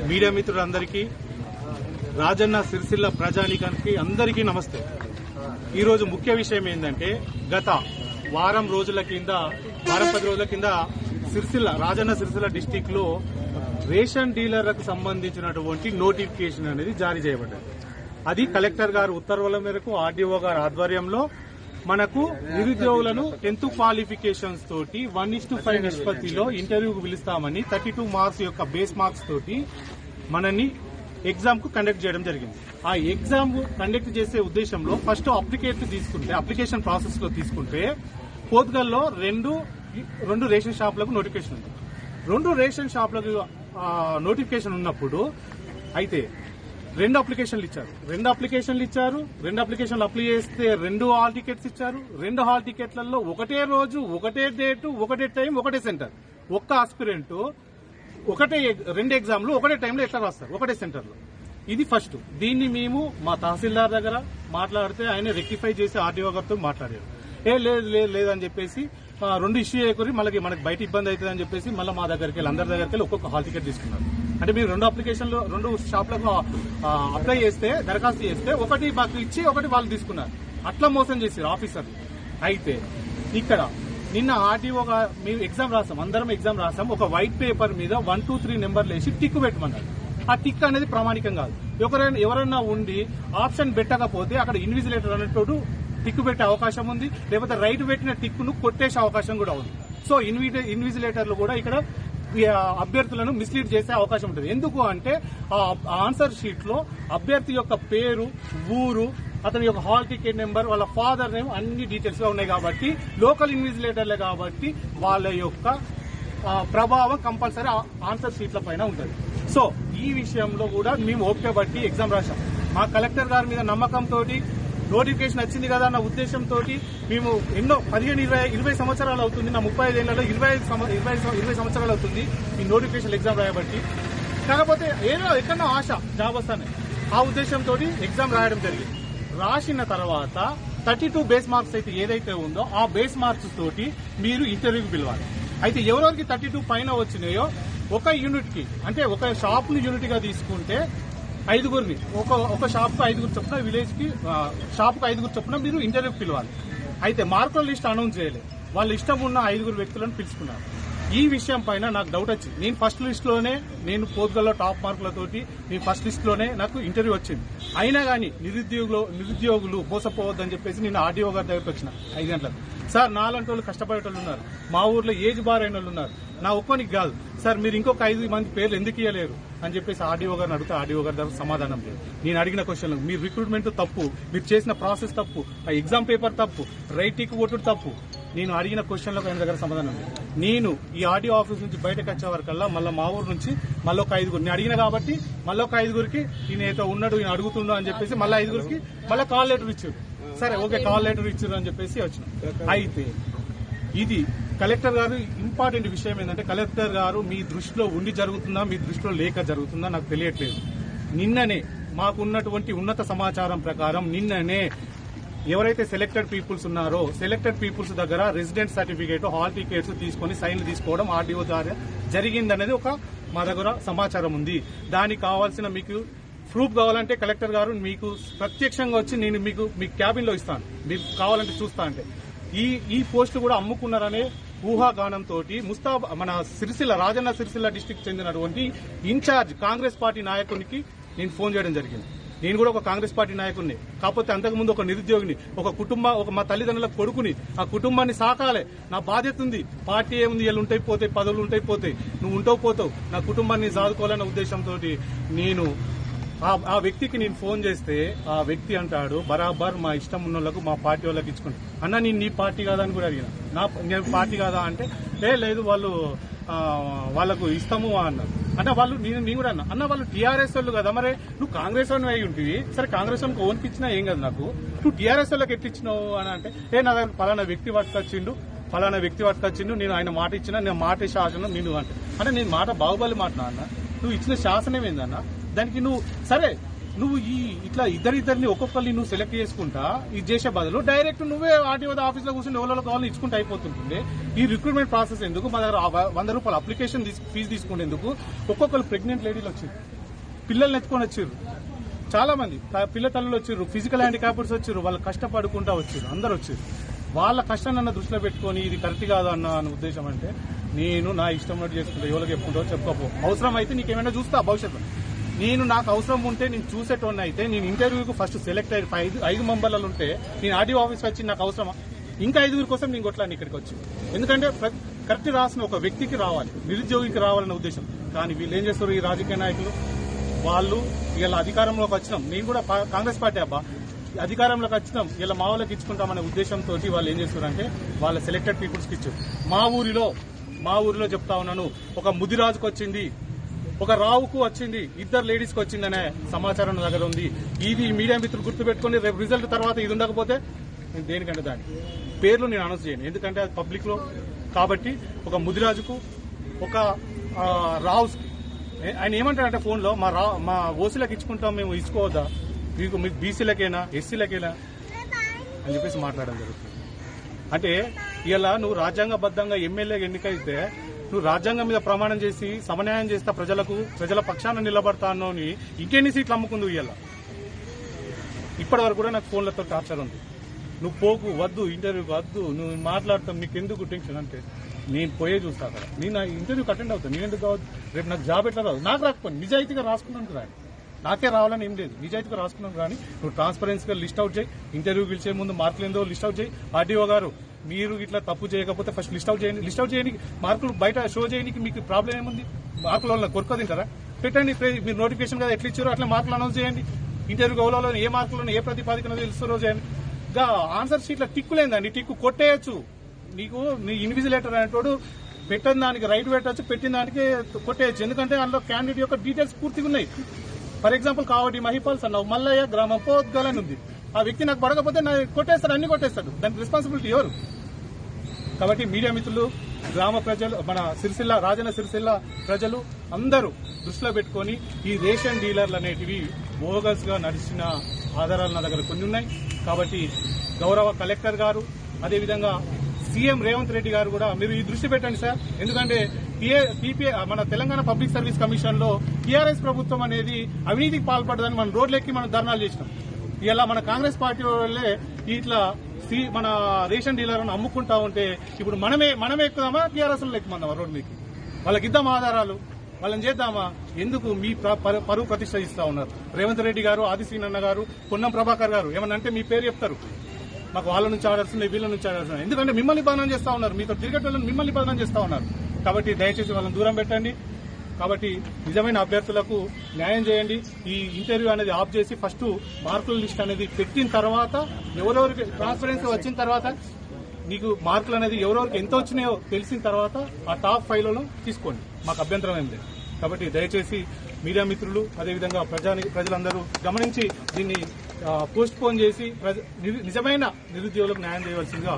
Media మిత్రులందరికీ, రాజన్న సిరిసిల్ల ప్రజానీకానికి అందరికీ నమస్తే. ఈరోజు ముఖ్య విషయం ఏంటంటే, గత వారం 10 రోజుల కింద రాజన్న సిరిసిల్ల డిస్టిక్ లో రేషన్ డీలర్లకు సంబంధించినటువంటి నోటిఫికేషన్ అనేది జారీ చేయబడ్డది. అది కలెక్టర్ గారు ఉత్తర్వుల మేరకు ఆర్డీఓ గారి ఆధ్వర్యంలో మనకు నిరుద్యోగులను 10th క్వాలిఫికేషన్స్ తోటి 1:5 నిష్పత్తిలో ఇంటర్వ్యూకు పిలుస్తామని 32 మార్క్స్ యొక్క బేస్ మార్క్స్ తోటి మనని ఎగ్జామ్ కు కండక్ట్ చేయడం జరిగింది. ఆ ఎగ్జామ్ కండక్ట్ చేసే ఉద్దేశంలో ఫస్ట్ అప్లికేషన్ ప్రాసెస్ లో తీసుకుంటే పోత్గల్లో రెండు రేషన్ షాపులకు నోటిఫికేషన్ ఉంది. 2 రేషన్ షాపులకు నోటిఫికేషన్ ఉన్నప్పుడు అయితే 2 అప్లికేషన్లు ఇచ్చారు. 2 అప్లికేషన్లు అప్లై చేస్తే 2 హాల్ టికెట్స్ ఇచ్చారు. 2 హాల్ టికెట్లలో ఒకటే రోజు, ఒకటే డేటు, ఒకటే టైం, ఒకటే సెంటర్. ఒక్క ఆస్పిరెంట్ 2 ఎగ్జామ్లు ఒకటే టైంలో ఎట్లా రాస్తారు, ఒకటే సెంటర్లో. ఇది ఫస్ట్. దీన్ని మేము మా తహసీల్దార్ దగ్గర మాట్లాడితే ఆయన రెక్టిఫై చేసి ఆర్టీఓ గారితో మాట్లాడారు. లేదని చెప్పేసి 2 ఇష్యూ చేయకూరి మనకి బయట ఇబ్బంది అవుతుంది అని చెప్పేసి మళ్ళీ మా దగ్గరికి వెళ్ళి అందరి దగ్గరికి వెళ్ళి ఒక్కొక్క హాల్ టికెట్ తీసుకున్నారు. అంటే మీరు 2 అప్లికేషన్లు 2 షాప్లకు అప్లై చేస్తే, దరఖాస్తు చేస్తే ఒకటి మాకు ఇచ్చి ఒకటి వాళ్ళు తీసుకున్నారు. అట్లా మోసం చేశారు ఆఫీసర్లు. అయితే ఇక్కడ నిన్న ఆర్టీఓగా మేము ఎగ్జామ్ రాసాం, అందరం ఎగ్జామ్ రాసాం. ఒక వైట్ పేపర్ మీద 1, 2, 3 నెంబర్లు వేసి టిక్ పెట్టమన్నారు. ఆ టిక్ అనేది ప్రామాణికం కాదు. ఎవరైనా ఉండి ఆప్షన్ పెట్టకపోతే అక్కడ ఇన్విజిలేటర్ అనేటోడు టిక్ పెట్టే అవకాశం ఉంది, లేకపోతే రైట్ పెట్టిన టిక్ ను కొట్టేసే అవకాశం కూడా ఉంది. సో ఇన్విజిలేటర్లు కూడా ఇక్కడ అభ్యర్థులను మిస్లీడ్ చేసే అవకాశం ఉంటుంది. ఎందుకు అంటే ఆ ఆన్సర్ షీట్ లో అభ్యర్థి యొక్క పేరు, ఊరు, అతని యొక్క హాల్ టికెట్ నెంబర్, వాళ్ళ ఫాదర్ నేమ్ అన్ని డీటెయిల్స్ గా ఉన్నాయి. కాబట్టి లోకల్ ఇన్విజిలేటర్లే కాబట్టి వాళ్ళ యొక్క ప్రభావం కంపల్సరీ ఆన్సర్ షీట్ల పైన ఉంటుంది. సో ఈ విషయంలో కూడా మేము ఓపిక బట్టి ఎగ్జామ్ రాశాం. మా కలెక్టర్ గారి మీద నమ్మకంతో నోటిఫికేషన్ వచ్చింది కదా అన్న ఉద్దేశంతో మేము ఎన్నో 15-20 సంవత్సరాలు అవుతుంది, నా 35 ఏళ్లలో 20 సంవత్సరాలు అవుతుంది ఈ నోటిఫికేషన్ ఎగ్జామ్ రాయబట్టి. కాకపోతే ఎక్కడో ఆశ జాబ్ వస్తానే ఆ ఉద్దేశంతో ఎగ్జామ్ రాయడం జరిగింది. రాసిన తర్వాత 32 బేస్ మార్క్స్ అయితే ఏదైతే ఉందో ఆ బేస్ మార్క్స్ తోటి మీరు ఇంటర్వ్యూకి పిలవాలి. అయితే ఎవరెవరికి 32 పైన వచ్చినాయో ఒక యూనిట్ కి, అంటే ఒక షాప్ ని యూనిట్ గా తీసుకుంటే 5గురిని, ఒక షాప్ కు 5 చొప్పున, విలేజ్ కి షాప్ కు 5 చొప్పున మీరు ఇంటర్వ్యూకి పిలవాలి. అయితే మార్కుల లిస్ట్ అనౌన్స్ చేయలేదు. వాళ్ళ ఇష్టం ఉన్న 5 వ్యక్తులను పిలుచుకున్నారు. ఈ విషయం పైన నాకు డౌట్ వచ్చింది. నేను ఫస్ట్ లిస్ట్ లోనే, నేను పోత్గల్లో టాప్ మార్కులతోటి నేను ఫస్ట్ లిస్ట్ లోనే నాకు ఇంటర్వ్యూ వచ్చింది. అయినా కానీ నిరుద్యోగులు మోసపోవద్దని చెప్పేసి నేను ఆర్డీఓ గారి దగ్గరకు వచ్చిన 5 గంటలకు. సార్, నాలంటి వాళ్ళు కష్టపడేటోళ్ళు ఉన్నారు, మా ఊర్లో ఏజ్ బార్ అయిన వాళ్ళు ఉన్నారు, నా ఒక్కనికి కాదు సార్, మీరు ఇంకొక 5 మంది పేర్లు ఎందుకు ఇవ్వలేరు అని చెప్పేసి ఆర్డీఓ గారిని అడిగితే ఆర్డీఓ గారి దగ్గర సమాధానం లేదు. నేను అడిగిన క్వశ్చన్లు, మీ రిక్రూట్మెంట్ తప్పు, మీరు చేసిన ప్రాసెస్ తప్పు, ఆ ఎగ్జామ్ పేపర్ తప్పు, రైట్ టిక్ కొట్టుడు తప్పు. నేను అడిగిన క్వశ్చన్లకు ఆయన దగ్గర సమాధానం లేదు. నేను ఈ ఆర్డీఓ ఆఫీస్ నుంచి బయటకు వచ్చే వరకల్లా మళ్ళీ మా ఊరు నుంచి మళ్ళీ ఒక 5 నేను అడిగిన కాబట్టి మళ్ళీ ఒక 5కి ఈయన ఏదో ఉన్నాడు, ఈయన అడుగుతుండో అని చెప్పేసి మళ్ళీ 5కి మళ్ళీ కాల్ లెటర్ ఇచ్చారు. సరే, ఓకే, కాల్ లెటర్ ఇచ్చారు అని చెప్పేసి వచ్చినాం. అయితే ఇది కలెక్టర్ గారు ఇంపార్టెంట్ విషయం ఏంటంటే, కలెక్టర్ గారు మీ దృష్టిలో ఉండి జరుగుతుందా, మీ దృష్టిలో లేక జరుగుతుందా నాకు తెలియట్లేదు. నిన్ననే మాకున్నటువంటి ఉన్నత సమాచారం ప్రకారం నిన్ననే ఎవరైతే సెలెక్టెడ్ పీపుల్స్ ఉన్నారో సెలెక్టెడ్ పీపుల్స్ దగ్గర రెసిడెంట్ సర్టిఫికేట్, హాల్ టికెట్స్ తీసుకుని సైన్లు తీసుకోవడం ఆర్డీఓ ద్వారా జరిగిందనేది మా దగ్గర సమాచారం ఉంది. దానికి కావాల్సిన మీకు ప్రూఫ్ కావాలంటే కలెక్టర్ గారు మీకు ప్రత్యక్షంగా వచ్చి నేను మీ క్యాబిన్ లో ఇస్తాను, మీకు కావాలంటే చూస్తా అంటే. ఈ పోస్టు కూడా అమ్ముకున్నారనే ఊహాగానంతో మన రాజన్న సిరిసిల్ల డిస్టిక్ చెందినటువంటి ఇన్ఛార్జ్ కాంగ్రెస్ పార్టీ నాయకునికి నేను ఫోన్ చేయడం జరిగింది. నేను కూడా ఒక కాంగ్రెస్ పార్టీ నాయకుడిని, కాకపోతే అంతకుముందు ఒక నిరుద్యోగిని, ఒక మా తల్లిదండ్రుల కొడుకుని. ఆ కుటుంబాన్ని సాకాలే, నా బాధ్యత ఉంది. పార్టీ ఏముంది, వీళ్ళు ఉంటాయి పోతాయి, పదవులు ఉంటాయి పోతాయి, నువ్వు ఉంటావు పోతావు, నా కుటుంబాన్ని సాదుకోవాలన్న ఉద్దేశంతో నేను ఆ వ్యక్తికి నేను ఫోన్ చేస్తే ఆ వ్యక్తి అంటాడు, బరాబర్ మా ఇష్టం ఉన్న వాళ్ళకు, మా పార్టీ వాళ్ళకి ఇచ్చుకుంటా. అన్న, నేను నీ పార్టీ కాదా అని కూడా అడిగిన. నేను పార్టీ కాదా అంటే లేదు, వాళ్ళకు ఇస్తాము అన్నారు. అంటే వాళ్ళు నేను కూడా అన్న వాళ్ళు టీఆర్ఎస్ వాళ్ళు కదా, మరి నువ్వు కాంగ్రెస్ వాళ్ళు అయి ఉంటుంది, సరే కాంగ్రెస్ వాళ్ళకి ఓన్కి ఇచ్చినా ఏం కదా, నాకు నువ్వు టీఆర్ఎస్ వాళ్ళకి ఎట్లిచ్చినావు అని అంటే నా దగ్గర పలానా వ్యక్తి పట్టుకొచ్చిండు, నేను ఆయన మాట ఇచ్చినా, నేను మాట శాసనం నేను అంటే నేను మాట బాహుబలి మాట అన్న, నువ్వు ఇచ్చిన శాసనం ఏందన్నా, దానికి నువ్వు ఇట్లా ఇద్దరిని ఒక్కొక్కరిని నువ్వు సెలెక్ట్ చేసుకుంటా ఇది చేసే బదులు డైరెక్ట్ నువ్వే ఆర్టీఓ ఆఫీస్ లో కూర్చొని ఎవరో కావాలని ఇచ్చుకుంటూ అయిపోతుంటుంది. ఈ రిక్రూట్మెంట్ ప్రాసెస్ ఎందుకు? మా దగ్గర 100 రూపాయలు అప్లికేషన్ ఫీజు తీసుకునేందుకు ఒక్కొక్కరు ప్రెగ్నెంట్ లేడీలు వచ్చింది. పిల్లల్ని ఎత్తుకొని వచ్చారు, చాలా మంది పిల్ల తల్లులు వచ్చారు, ఫిజికల్ హ్యాండిక్యాప్డ్స్ వచ్చారు, వాళ్ళు కష్టపడుకుంటా వచ్చారు, అందరు వచ్చారు. వాళ్ళ కష్టాన్ని దృష్టిలో పెట్టుకుని ఇది కరెక్ట్ కాదు అన్న ఉద్దేశం అంటే నేను నా ఇష్టం ఉన్నట్టు చేసుకుంటా, ఎవరికి చెప్పుకుంటావో చెప్పుకోపో, అవసరం అయితే నీకేమైనా చూస్తా భవిష్యత్తు. నాకు అవసరం ఉంటే నేను చూసేటోన్ని అయితే నేను ఇంటర్వ్యూకి ఫస్ట్ సెలెక్ట్ అయ్యి 5 మెంబర్లు ఉంటే నేను ఆర్డీఓ ఆఫీస్ వచ్చి నాకు అవసరమా, ఇంకా 5 కోసం నేను కొట్లాను ఇక్కడికి వచ్చి. ఎందుకంటే కరెక్ట్ రాసిన ఒక వ్యక్తికి రావాలి, నిరుద్యోగికి రావాలన్న ఉద్దేశం. కానీ వీళ్ళు ఏం చేస్తారు ఈ రాజకీయ నాయకులు, వాళ్ళు ఇలా అధికారంలోకి వచ్చినాం, నేను కూడా కాంగ్రెస్ పార్టీ అబ్బా, అధికారంలోకి వచ్చినాం ఇలా మా వాళ్ళకి ఇచ్చుకుంటామనే ఉద్దేశంతో వాళ్ళు ఏం చేస్తారంటే వాళ్ళ సెలెక్టెడ్ పీపుల్స్కి ఇచ్చారు. మా ఊరిలో చెప్తా ఉన్నాను, ఒక ముదిరాజుకు వచ్చింది, ఒక రావుకు వచ్చింది, 2 లేడీస్కి వచ్చిందనే సమాచారం నా దగ్గర ఉంది. ఇది మీడియా మిత్రులు గుర్తుపెట్టుకుని రేపు రిజల్ట్ తర్వాత ఇది ఉండకపోతే నేను దేనికంటే దాని పేర్లు నేను అనౌన్స్ చేయను, ఎందుకంటే అది పబ్లిక్ లో కాబట్టి. ఒక ముదిరాజుకు, ఒక రావుస్కి ఆయన ఏమంటారంటే ఫోన్లో మా ఓసీలకు ఇచ్చుకుంటాం, మేము ఇచ్చుకోవద్దా, మీకు బీసీలకైనా ఎస్సీలకైనా అని చెప్పేసి మాట్లాడడం జరుగుతుంది. అంటే ఇలా నువ్వు రాజ్యాంగబద్దంగా ఎమ్మెల్యేగా ఎన్నికైతే నువ్వు రాజ్యాంగం మీద ప్రమాణం చేసి సమన్యాయం చేస్తా, ప్రజల పక్షాన నిలబడతా అన్నోని ఇంకెన్ని సీట్లు అమ్ముకుందు ఇవాళ. ఇప్పటి వరకు కూడా నాకు ఫోన్లతో టార్చర్ ఉంది, నువ్వు పోకు, వద్దు, ఇంటర్వ్యూకి వద్దు, నువ్వు మాట్లాడతావు, నీకు ఎందుకు టెన్షన్ అంటే నేను పోయే చూస్తా అక్కడ, నేను ఇంటర్వ్యూకి అటెండ్ అవుతాను, నేను ఎందుకు కావద్దు, రేపు నాకు జాబ్ ఎట్లా రాదు, నాకు రాకపోయింది నిజాయితీగా రాసుకున్నాను రాని, నాకే రావాలని ఏం లేదు, నిజాయితీగా రాసుకున్నాను కానీ నువ్వు ట్రాన్స్పరెన్సీగా లిస్ట్ అవుట్ చేయి, ఇంటర్వ్యూ పిలిచే ముందు మార్కులు ఏందో లిస్ట్ అవుట్ చేయి. ఆర్డీఓ గారు మీరు ఇట్లా తప్పు చేయకపోతే ఫస్ట్ లిస్ట్ అవుట్ చేయండి, లిస్ట్ అవుట్ చేయడానికి మార్కులు బయట షో చేయడానికి మీకు ప్రాబ్లం ఏముంది, మార్కుల వల్ల కొరక తింటారా, పెట్టండి, మీరు నోటిఫికేషన్ కదా ఎట్లా ఇచ్చారో అట్లా మార్కులు అనౌన్స్ చేయండి, ఇంటర్వ్యూ గౌరవంలో ఏ మార్కులను ఏ ప్రతిపాదికన తెలుస్తారో చేయండి. ఇంకా ఆన్సర్ షీట్ల టిక్కులేందండి, టిక్కు కొట్టేయచ్చు, నీకు నీ ఇన్విజిలేటర్ అనేటోడు పెట్టిన దానికి రైట్ పెట్టచ్చు, పెట్టిన దానికి కొట్టేయచ్చు, ఎందుకంటే అందులో క్యాండిడేట్ యొక్క డీటెయిల్స్ పూర్తిగా ఉన్నాయి. ఫర్ ఎగ్జాంపుల్ కావటి మహిపాల్స్ అన్నావు, మల్లయ్య గ్రామం పోద్గలని ఉంది, ఆ వ్యక్తి నాకు పడకపోతే కొట్టేస్తాడు, అన్ని కొట్టేస్తాడు, దానికి రెస్పాన్సిబిలిటీ ఎవరు? కాబట్టి మీడియా మిత్రులు, గ్రామ ప్రజలు, మన రాజన్న సిరిసిల్ల ప్రజలు అందరూ దృష్టిలో పెట్టుకుని ఈ రేషన్ డీలర్లు అనేటివి బోగస్ గా నడిచిన ఆధారాలు నా దగ్గర కొన్ని ఉన్నాయి. కాబట్టి గౌరవ కలెక్టర్ గారు, అదేవిధంగా సీఎం రేవంత్ రెడ్డి గారు కూడా మీరు ఈ దృష్టి పెట్టండి సార్, ఎందుకంటే మన తెలంగాణ పబ్లిక్ సర్వీస్ కమిషన్ లో టీఆర్ఎస్ ప్రభుత్వం అనేది అవినీతికి పాల్పడదని మనం రోడ్లెక్కి మనం ధర్నాలు చేసినాం. ఇలా మన కాంగ్రెస్ పార్టీ వాళ్ళే ఇట్లా మన రేషన్ డీలర్లను అమ్ముకుంటా ఉంటే ఇప్పుడు మనమే ఎక్కుదామా, టీఆర్ఎస్ ఎక్కుమందామా రోడ్ మీకు, వాళ్ళకి ఇద్దామా ఆధారాలు, వాళ్ళని చేద్దామా? ఎందుకు మీ పరువు ప్రతిష్ట ఇస్తా ఉన్నారు రేవంత్ రెడ్డి గారు, ఆదిశ్రీనన్న గారు, పొన్నం ప్రభాకర్ గారు, ఏమన్నా అంటే మీ పేరు చెప్తారు, మాకు వాళ్ళ నుంచి ఆర్డర్స్ ఉన్నాయి, వీళ్ళ నుంచి ఆర్డర్స్ ఉన్నాయి, ఎందుకంటే మిమ్మల్ని బదనం చేస్తా ఉన్నారు, మీతో తిరిగేటోళ్ళని మిమ్మల్ని బదనం చేస్తా ఉన్నారు. కాబట్టి దయచేసి వాళ్ళని దూరం పెట్టండి. కాబట్టి నిజమైన అభ్యర్థులకు న్యాయం చేయండి. ఈ ఇంటర్వ్యూ అనేది ఆఫ్ చేసి ఫస్ట్ మార్కుల లిస్ట్ అనేది పెట్టిన తర్వాత, ఎవరెవరికి ట్రాన్స్పరెన్సీ వచ్చిన తర్వాత, నీకు మార్కులు అనేది ఎవరెవరికి ఎంత వచ్చినాయో తెలిసిన తర్వాత ఆ టాప్ 5లలో తీసుకోండి, మాకు అభ్యంతరం ఏం లేదు. కాబట్టి దయచేసి మీడియా మిత్రులు, అదేవిధంగా ప్రజలందరూ గమనించి దీన్ని పోస్ట్ పోన్ చేసి నిజమైన నిరుద్యోగులకు న్యాయం చేయవలసిందిగా